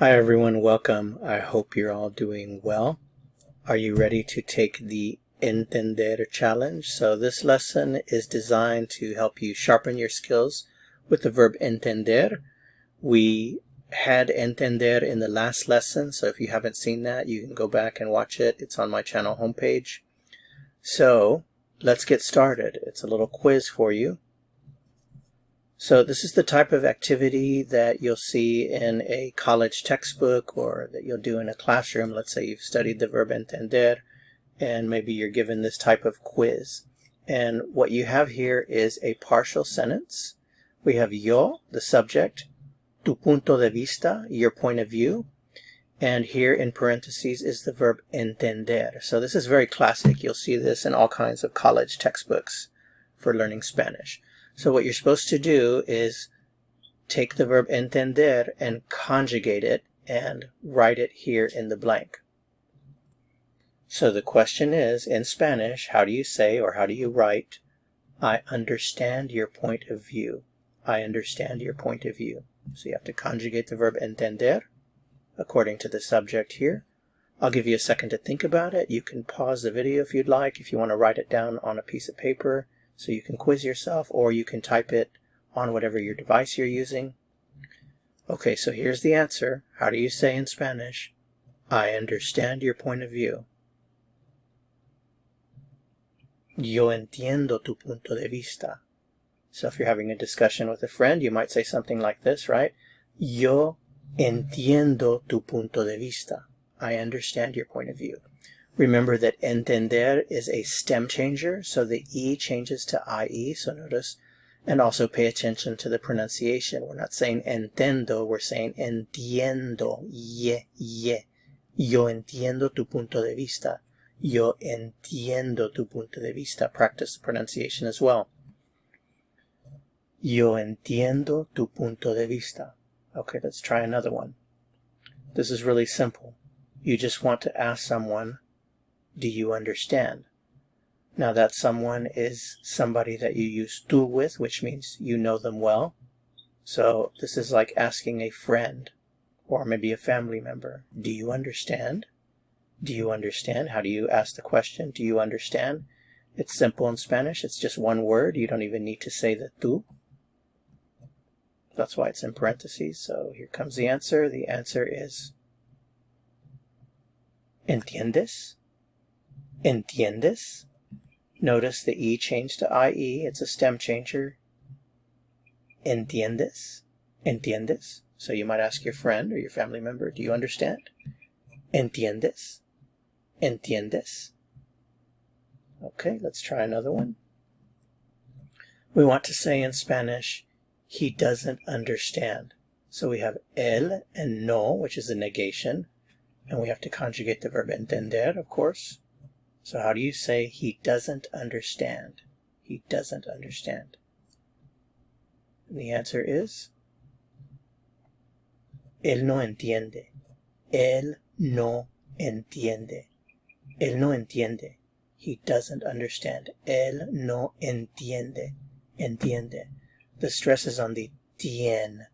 Hi everyone, welcome. I hope you're all doing well. Are you ready to take the ENTENDER challenge? So this lesson is designed to help you sharpen your skills with the verb entender. We had entender in the last lesson, so if you haven't seen that, you can go back and watch it. It's on my channel homepage. So let's get started. It's a little quiz for you. So this is the type of activity that you'll see in a college textbook or that you'll do in a classroom. Let's say you've studied the verb entender and maybe you're given this type of quiz. And what you have here is a partial sentence. We have yo, the subject, tu punto de vista, your point of view, and here in parentheses is the verb entender. So this is very classic. You'll see this in all kinds of college textbooks for learning Spanish. So what you're supposed to do is take the verb entender and conjugate it and write it here in the blank. So the question is, in Spanish, how do you say or how do you write, I understand your point of view? I understand your point of view. So you have to conjugate the verb entender according to the subject here. I'll give you a second to think about it. You can pause the video if you'd like, if you want to write it down on a piece of paper, so you can quiz yourself, or you can type it on whatever your device you're using. Okay, so here's the answer. How do you say in Spanish, I understand your point of view? Yo entiendo tu punto de vista. So if you're having a discussion with a friend, you might say something like this, right? Yo entiendo tu punto de vista. I understand your point of view. Remember that entender is a stem changer, so the E changes to IE, so notice, and also pay attention to the pronunciation. We're not saying entiendo, we're saying entiendo, ye. Yo entiendo tu punto de vista. Yo entiendo tu punto de vista. Practice the pronunciation as well. Yo entiendo tu punto de vista. Okay, let's try another one. This is really simple. You just want to ask someone, do you understand? Now that someone is somebody that you use tú with, which means you know them well. So this is like asking a friend or maybe a family member, do you understand? Do you understand? How do you ask the question? Do you understand? It's simple in Spanish. It's just one word. You don't even need to say the tú. That's why it's in parentheses. So here comes the answer. The answer is ¿entiendes? ¿Entiendes? Notice the E changed to IE. It's a stem changer. ¿Entiendes? ¿Entiendes? So you might ask your friend or your family member, do you understand? ¿Entiendes? ¿Entiendes? Okay, let's try another one. We want to say in Spanish, he doesn't understand. So we have él and no, which is a negation. And we have to conjugate the verb entender, of course. So how do you say he doesn't understand? He doesn't understand. And the answer is él no entiende. Él no entiende. Él no entiende. He doesn't understand. Él no entiende. Entiende. The stress is on the tien.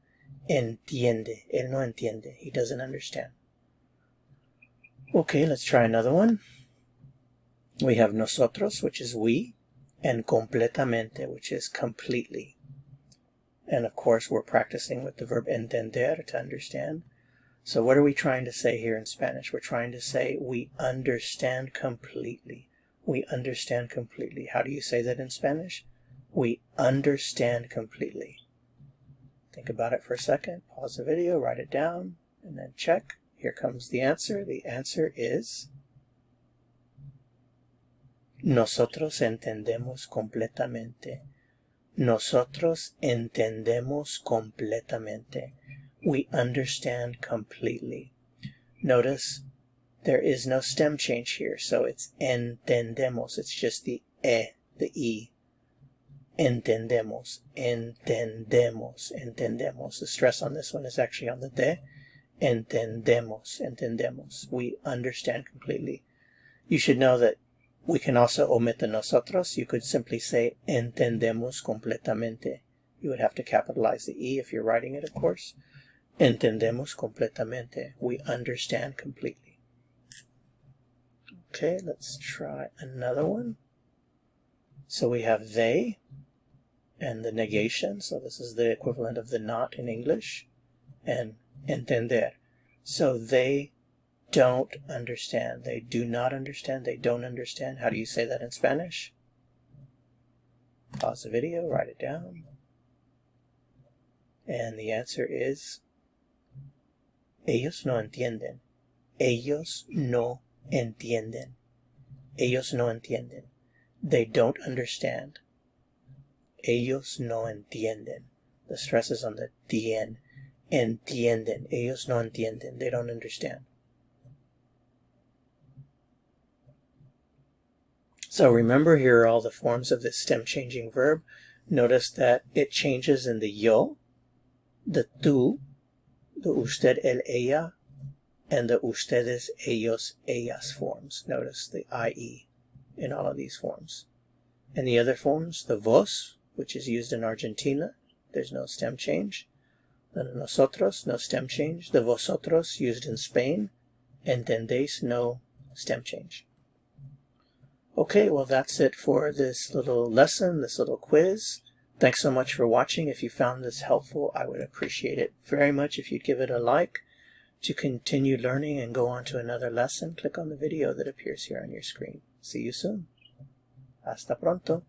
Entiende. Él no entiende. He doesn't understand. Okay, let's try another one. We have nosotros, which is we, and completamente, which is completely. And of course, we're practicing with the verb entender, to understand. So what are we trying to say here in Spanish? We're trying to say we understand completely. We understand completely. How do you say that in Spanish? We understand completely. Think about it for a second. Pause the video, write it down, and then check. Here comes the answer. The answer is nosotros entendemos completamente. Nosotros entendemos completamente. We understand completely. Notice there is no stem change here, so it's entendemos. It's just the the E. Entendemos, entendemos, entendemos. The stress on this one is actually on the de. Entendemos, entendemos. We understand completely. You should know that we can also omit the nosotros. You could simply say entendemos completamente. You would have to capitalize the E if you're writing it, of course. Entendemos completamente. We understand completely. Okay, let's try another one. So we have they and the negation. So this is the equivalent of the not in English. And entender. So they don't understand. They do not understand. They don't understand. How do you say that in Spanish? Pause the video, write it down. And the answer is ellos no entienden. Ellos no entienden. Ellos no entienden. They don't understand. Ellos no entienden. The stress is on the tien. Entienden. Ellos no entienden. They don't understand. So remember, here are all the forms of this stem changing verb. Notice that it changes in the yo, the tú, the usted, el, ella, and the ustedes, ellos, ellas forms. Notice the IE in all of these forms. And the other forms, the vos, which is used in Argentina, there's no stem change. The nosotros, no stem change. The vosotros, used in Spain. Entendéis, no stem change. Okay, well that's it for this little lesson, this little quiz. Thanks so much for watching. If you found this helpful, I would appreciate it very much if you'd give it a like. To continue learning and go on to another lesson, click on the video that appears here on your screen. See you soon. Hasta pronto.